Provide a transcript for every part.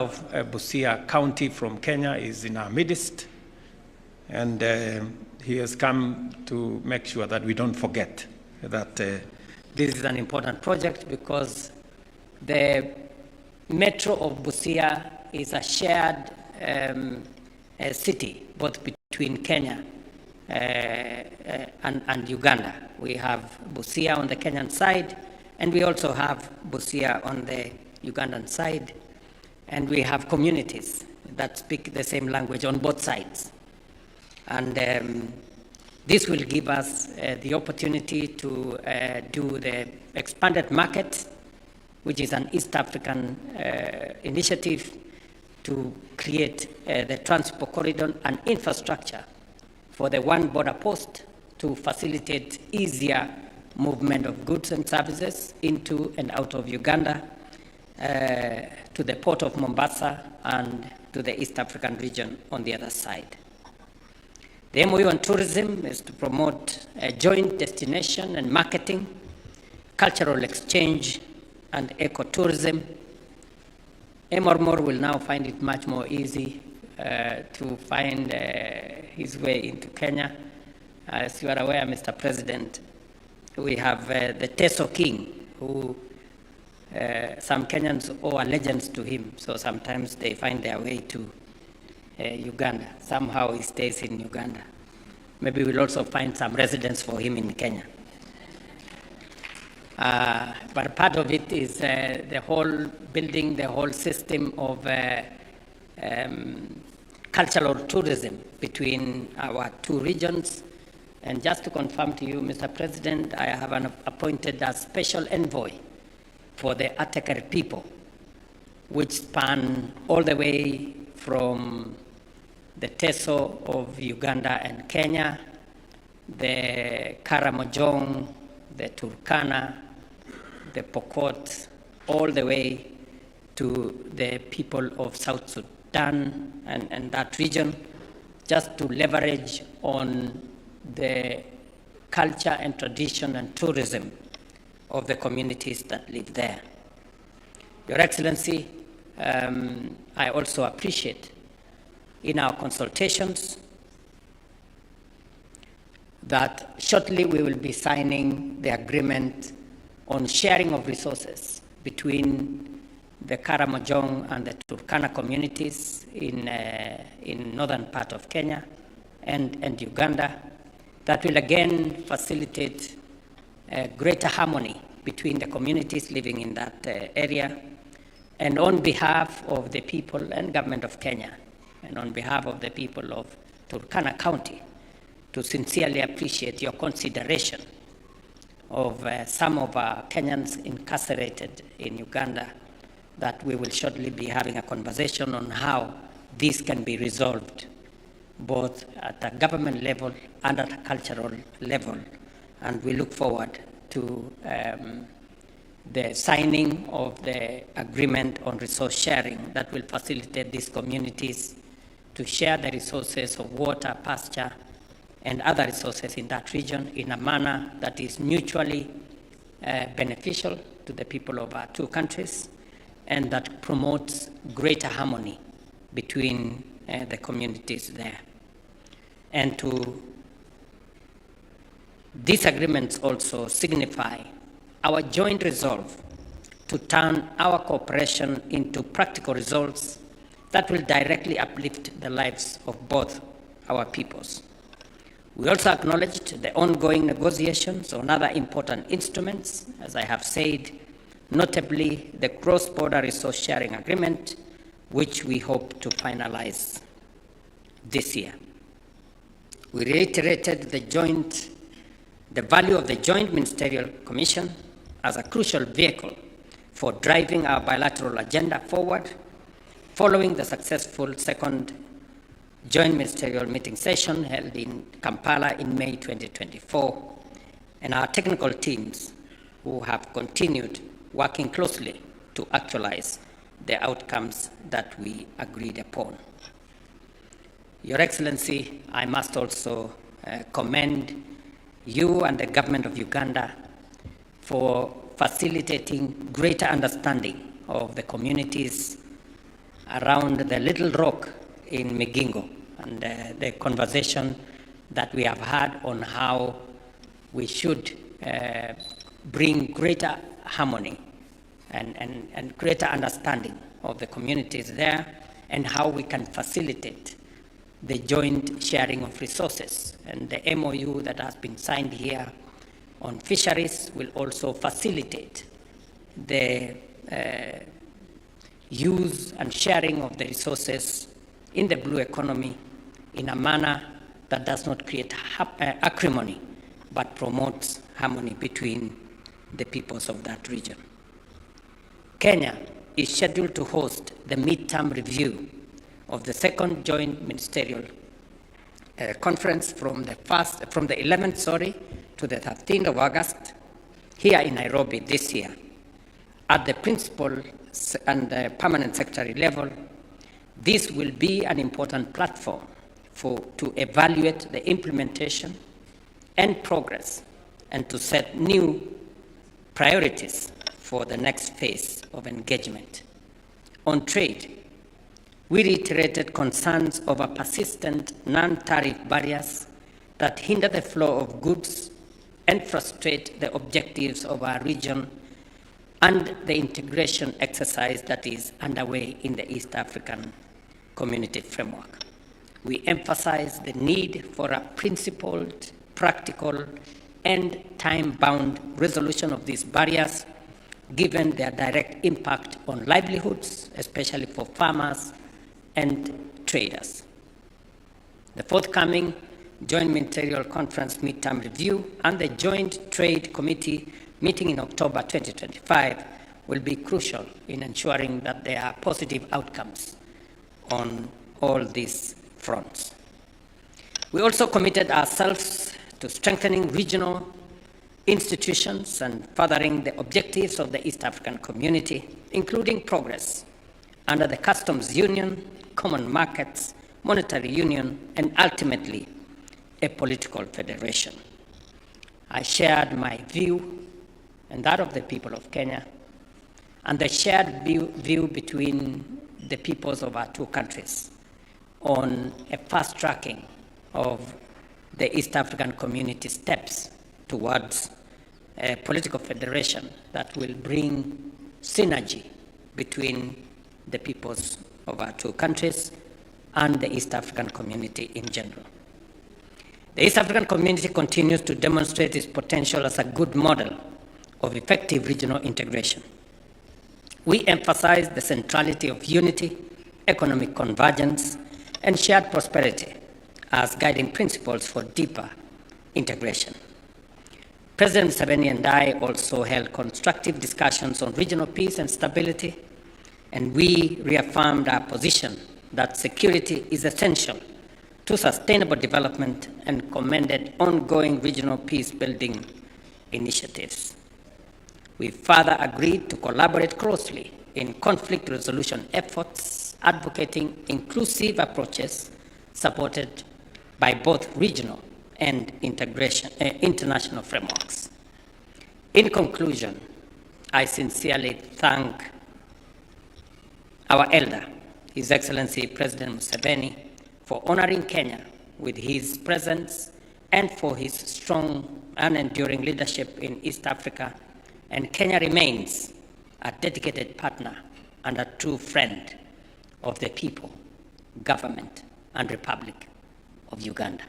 of Busia County from Kenya is in our midst, and he has come to make sure that we don't forget that this is an important project, because the metro of Busia is a shared city, both between Kenya and Uganda. We have Busia on the Kenyan side, and we also have Busia on the Ugandan side, and we have communities that speak the same language on both sides. And this will give us the opportunity to do the expanded market, which is an East African initiative to create the transport corridor and infrastructure for the one border post to facilitate easier movement of goods and services into and out of Uganda, to the port of Mombasa and to the East African region on the other side. The MOU on tourism is to promote a joint destination and marketing, cultural exchange, and ecotourism. Emormor will now find it much more easy to find his way into Kenya. As you are aware, Mr. President, we have the Teso King, who some Kenyans owe allegiance to him, so sometimes they find their way to Uganda. Somehow he stays in Uganda. Maybe we'll also find some residence for him in Kenya. But part of it is the whole building, the whole system of cultural tourism between our two regions. And just to confirm to you, Mr. President, I have appointed a special envoy for the Atakari people, which span all the way from the Teso of Uganda and Kenya, the Karamojong, the Turkana, the Pokot, all the way to the people of South Sudan and that region, just to leverage on the culture and tradition and tourism of the communities that live there. Your Excellency, I also appreciate in our consultations that shortly we will be signing the agreement on sharing of resources between the Karamojong and the Turkana communities in northern part of Kenya and Uganda. That will again facilitate greater harmony between the communities living in that area. And on behalf of the people and government of Kenya, and on behalf of the people of Turkana County, to sincerely appreciate your consideration of some of our Kenyans incarcerated in Uganda, that we will shortly be having a conversation on how this can be resolved, both at the government level and at a cultural level. And we look forward to the signing of the agreement on resource sharing that will facilitate these communities to share the resources of water, pasture, and other resources in that region in a manner that is mutually beneficial to the people of our two countries, and that promotes greater harmony between the communities there. And these agreements also signify our joint resolve to turn our cooperation into practical results that will directly uplift the lives of both our peoples. We also acknowledged the ongoing negotiations on other important instruments, as I have said, notably the cross-border resource sharing agreement, which we hope to finalize this year. We reiterated the value of the Joint Ministerial Commission as a crucial vehicle for driving our bilateral agenda forward, following the successful second Joint Ministerial Meeting session held in Kampala in May 2024, and our technical teams who have continued working closely to actualize the outcomes that we agreed upon. Your Excellency, I must also commend you and the government of Uganda for facilitating greater understanding of the communities around the little rock in Migingo and the conversation that we have had on how we should bring greater harmony and greater understanding of the communities there, and how we can facilitate the joint sharing of resources. And the MOU that has been signed here on fisheries will also facilitate the use and sharing of the resources in the blue economy in a manner that does not create acrimony, but promotes harmony between the peoples of that region. Kenya is scheduled to host the midterm review of the second joint ministerial conference from the 11th, to the 13th of August here in Nairobi this year. At the principal and the permanent secretary level, this will be an important platform to evaluate the implementation and progress, and to set new priorities for the next phase of engagement. On trade, we reiterated concerns over persistent non-tariff barriers that hinder the flow of goods and frustrate the objectives of our region and the integration exercise that is underway in the East African Community Framework. We emphasize the need for a principled, practical, and time-bound resolution of these barriers, given their direct impact on livelihoods, especially for farmers and traders. The forthcoming Joint Ministerial Conference midterm review and the Joint Trade Committee meeting in October 2025 will be crucial in ensuring that there are positive outcomes on all these fronts. We also committed ourselves to strengthening regional institutions and furthering the objectives of the East African community, including progress under the customs union, common markets, monetary union, and ultimately a political federation. I shared my view and that of the people of Kenya, and the shared view between the peoples of our two countries on a fast tracking of the East African community steps towards a political federation that will bring synergy between the peoples of our two countries and the East African community in general. The East African community continues to demonstrate its potential as a good model of effective regional integration. We emphasize the centrality of unity, economic convergence, and shared prosperity as guiding principles for deeper integration. President Museveni and I also held constructive discussions on regional peace and stability, and we reaffirmed our position that security is essential to sustainable development and commended ongoing regional peace-building initiatives. We further agreed to collaborate closely in conflict resolution efforts, advocating inclusive approaches supported by both regional and international frameworks. In conclusion, I sincerely thank our elder, His Excellency President Museveni, for honoring Kenya with his presence and for his strong and enduring leadership in East Africa. And Kenya remains a dedicated partner and a true friend of the people, government, and Republic of Uganda.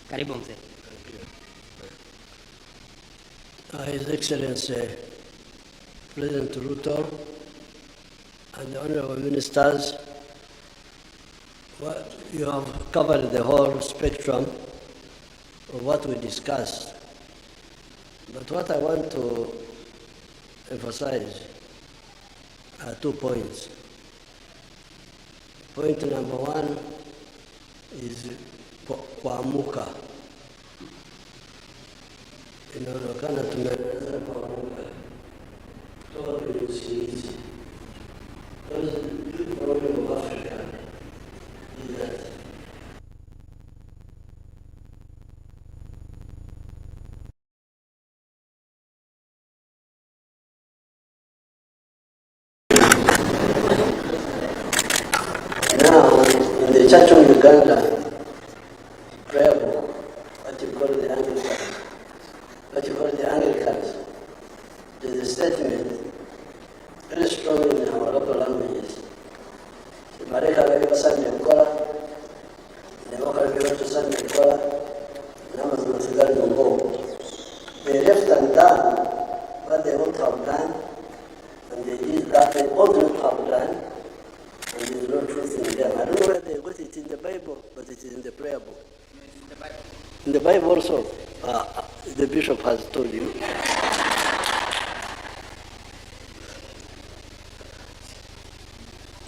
Karibu mzee. His Excellency President Ruto and the honorable ministers, you have covered the whole spectrum of what we discussed. But what I want to emphasize are 2 points. Point number one is kuamuka. Inaonekana tumeanza kuamuka kutoka kwenye usingizi. Because the problem of Africa is that Church of Uganda prayer book, what you call the Anglicans, there's a statement very strong in our local languages. Mareka bali Sunday kola, nemoka bali Sunday kola, nama zinasigari ngo. They left and done what they ought to have done, and they did that they ought not have done, and there is no truth in them. I don't know whether they got it in the Bible, but it is in the prayer book. In the Bible also, the bishop has told you.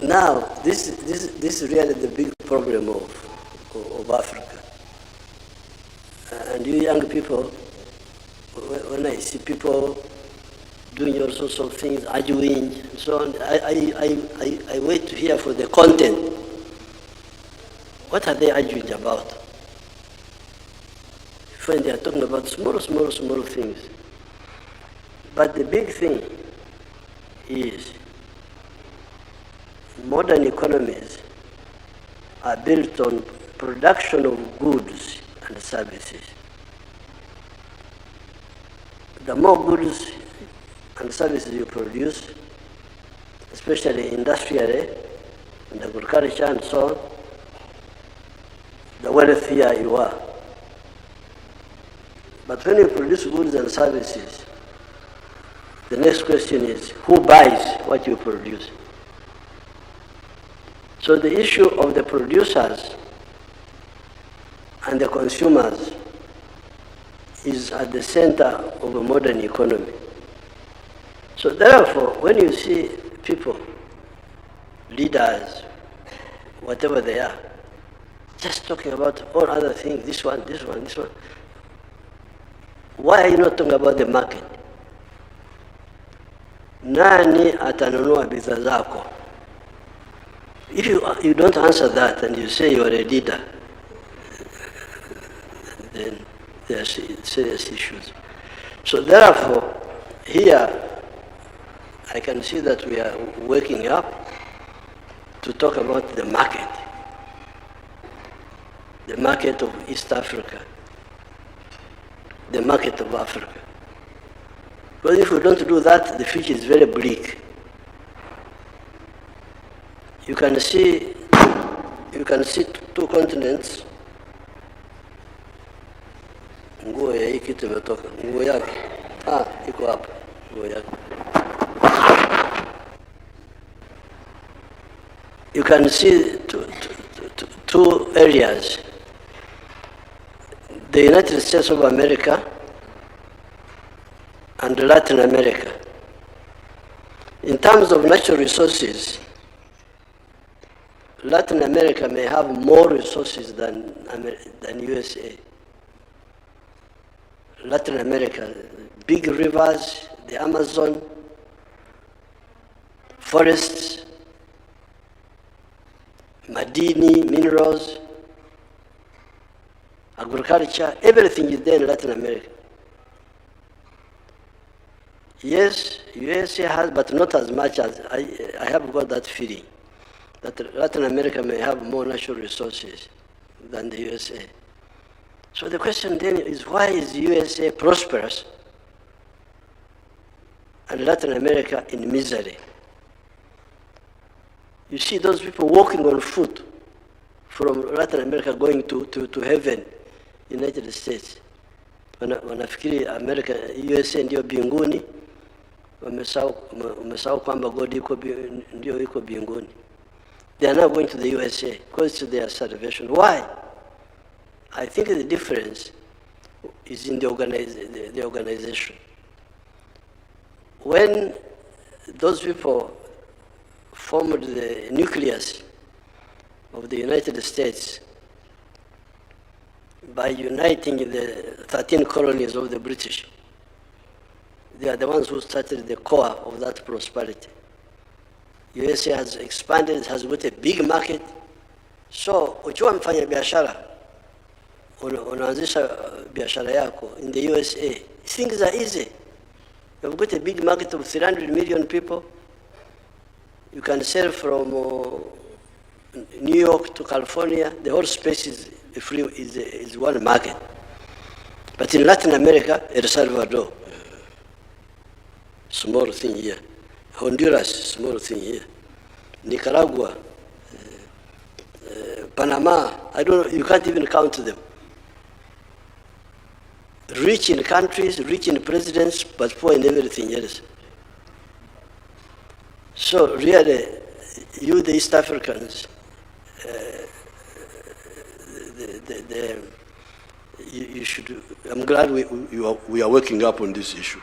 Now, this is really the big problem of Africa. And you young people, when I see people doing all sorts of things, arguing, and so on, I wait to hear for the content. What are they arguing about? When they are talking about small things. But the big thing is modern economies are built on production of goods and services. The more goods and services you produce, especially industrially and agriculture and so on, the wealthier you are. But when you produce goods and services, the next question is, who buys what you produce? So the issue of the producers and the consumers is at the center of a modern economy. So therefore, when you see people, leaders, whatever they are, just talking about all other things, this one, why are you not talking about the market? Nani atanunua bidhaa zako? If you don't answer that and you say you're a leader, then there are serious issues. So therefore, here I can see that we are waking up to talk about the market of East Africa, the market of Africa. Because if we don't do that, the future is very bleak. You can see two continents. Nguo ya hii kitu imetoka. Nguo yake. Iko hapa. Nguo yake. You can see two areas. The United States of America and Latin America. In terms of natural resources, Latin America may have more resources than USA. Latin America, big rivers, the Amazon, forests, madini, minerals, agriculture, everything is there in Latin America. Yes, USA has, but not as much as I have got that feeling that Latin America may have more natural resources than the USA. So the question then is, why is USA prosperous and Latin America in misery? You see those people walking on foot from Latin America going to heaven, United States. Wanafikiri America, USA ndio binguni, wamesahau kwamba God ndio iko binguni. They are now going to the USA because it's their salvation. Why? I think the difference is in the organization. When those people formed the nucleus of the United States by uniting the 13 colonies of the British, they are the ones who started the core of that prosperity. USA has expanded, has got a big market. So, ukiwa mfanya biashara, unaanzisha biashara yako in the USA, things are easy. You've got a big market of 300 million people. You can sell from New York to California, the whole space is free, is one market. But in Latin America, El Salvador, small thing here. Honduras, small thing here. Nicaragua, Panama, I don't know, you can't even count them. Rich in countries, rich in presidents, but poor in everything else. So really, you, the East Africans, you should, I'm glad we are working up on this issue.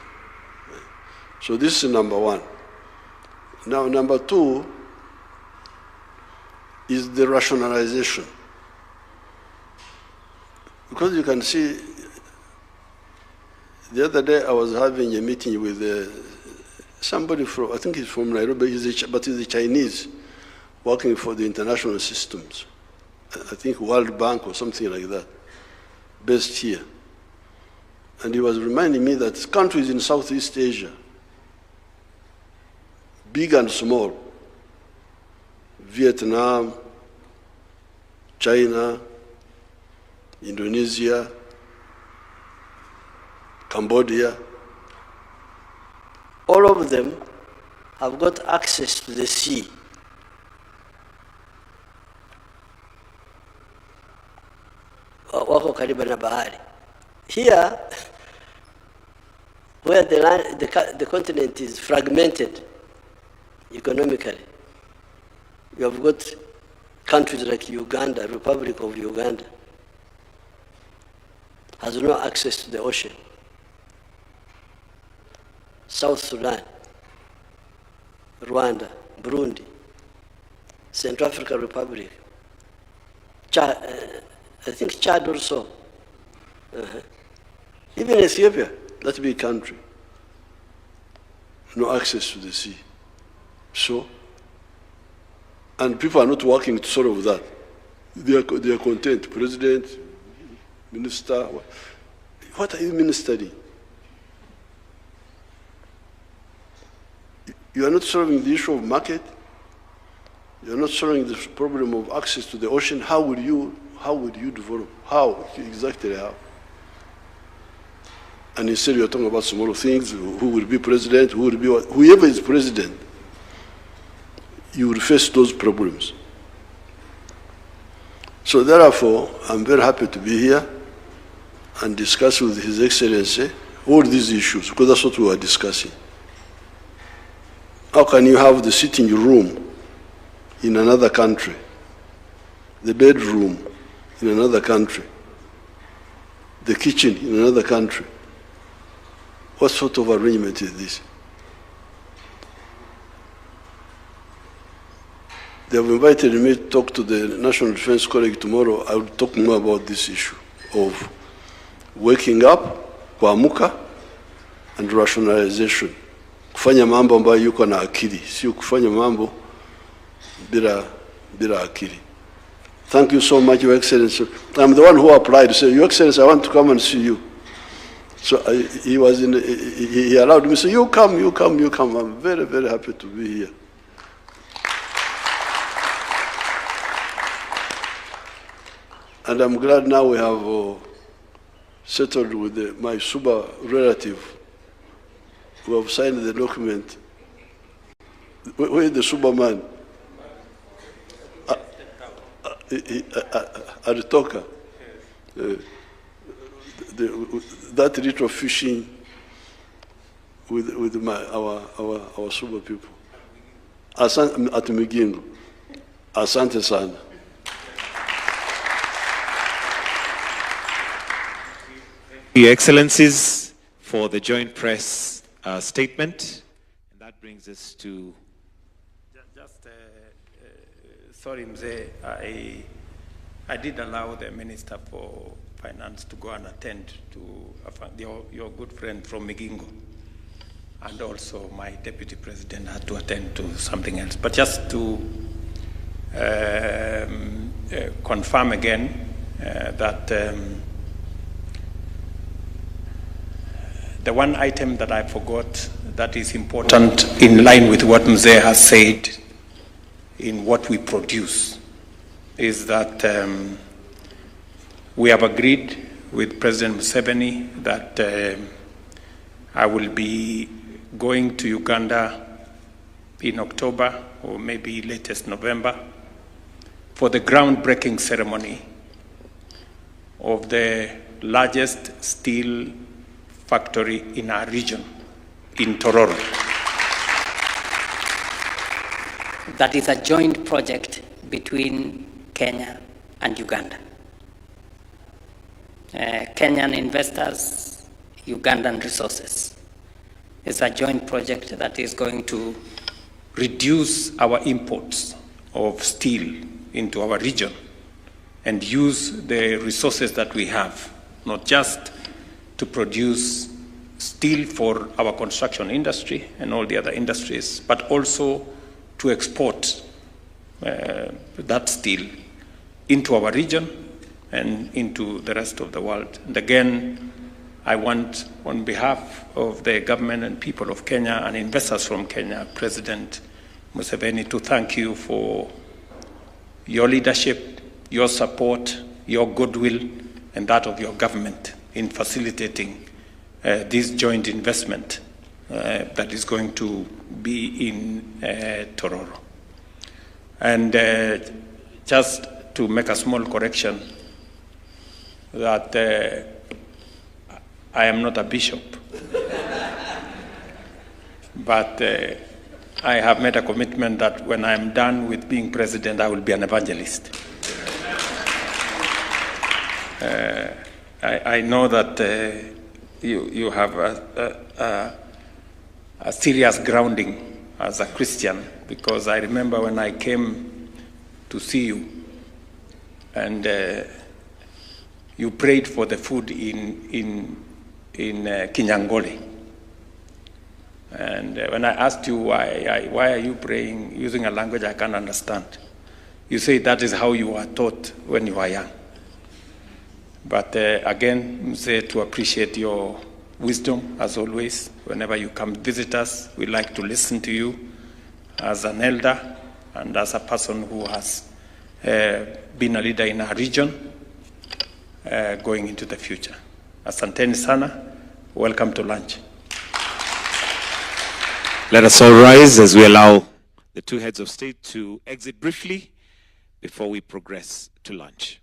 So this is number one. Now, number two is the rationalization. Because you can see, the other day I was having a meeting with somebody from, I think he's from Nairobi, but he's a Chinese, working for the international systems. I think World Bank or something like that, based here. And he was reminding me that countries in Southeast Asia, big and small, Vietnam, China, Indonesia, Cambodia, all of them have got access to the sea. Wako karibu na bahari. Here, where the continent is fragmented economically, you have got countries like Uganda, Republic of Uganda, has no access to the ocean. South Sudan, Rwanda, Burundi, Central African Republic, Chad, I think Chad also. Even Ethiopia, that big country, no access to the sea. So, and people are not working to solve that. They are content. President, minister, what are you ministering? You are not solving the issue of market. You are not solving the problem of access to the ocean. How would you develop? How exactly? How? And instead you are talking about small things. Who will be president? Who will be what? Whoever is president, you will face those problems. So therefore, I'm very happy to be here and discuss with His Excellency all these issues, because that's what we are discussing. How can you have the sitting room in another country, the bedroom in another country, the kitchen in another country? What sort of arrangement is this? They have invited me to talk to the National Defense College tomorrow. I will talk more about this issue of waking up, kuamuka, and rationalization. Kufanya mambo ambayo yuko na akili, sio kufanya mambo bila akili. Thank you so much, Your Excellency. I'm the one who applied to say, Your Excellency, I want to come and see you. So he allowed me to say, you come. I'm very, very happy to be here. And I'm glad now we have settled with my Suba relative who have signed the document. Where is the Suba man? Aritoka. That little fishing with our Suba people. At Migingo. Asante sana. Your Excellencies, for the joint press statement. And that brings us to... Sorry, Mzee, I did allow the Minister for Finance to go and attend to your good friend from Migingo. And also my Deputy President had to attend to something else. But just to confirm again that the one item that I forgot that is important in line with what Mzee has said in what we produce is that we have agreed with President Museveni that I will be going to Uganda in October or maybe latest November for the groundbreaking ceremony of the largest steel factory in our region, in Tororo. That is a joint project between Kenya and Uganda. Kenyan investors, Ugandan resources. It's a joint project that is going to reduce our imports of steel into our region and use the resources that we have, not just to produce steel for our construction industry and all the other industries, but also to export that steel into our region and into the rest of the world. And again, I want, on behalf of the government and people of Kenya and investors from Kenya, President Museveni, to thank you for your leadership, your support, your goodwill, and that of your government in facilitating this joint investment that is going to be in Tororo. And just to make a small correction, that I am not a bishop, but I have made a commitment that when I am done with being president, I will be an evangelist. I know that you have a serious grounding as a Christian, because I remember when I came to see you and you prayed for the food in Kinyangole. And when I asked you why are you praying using a language I can't understand, you say that is how you were taught when you were young. But again, say to appreciate your wisdom as always. Whenever you come visit us, we like to listen to you as an elder and as a person who has been a leader in our region going into the future. Asanteni sana. Welcome to lunch. Let us all rise as we allow the two heads of state to exit briefly before we progress to lunch.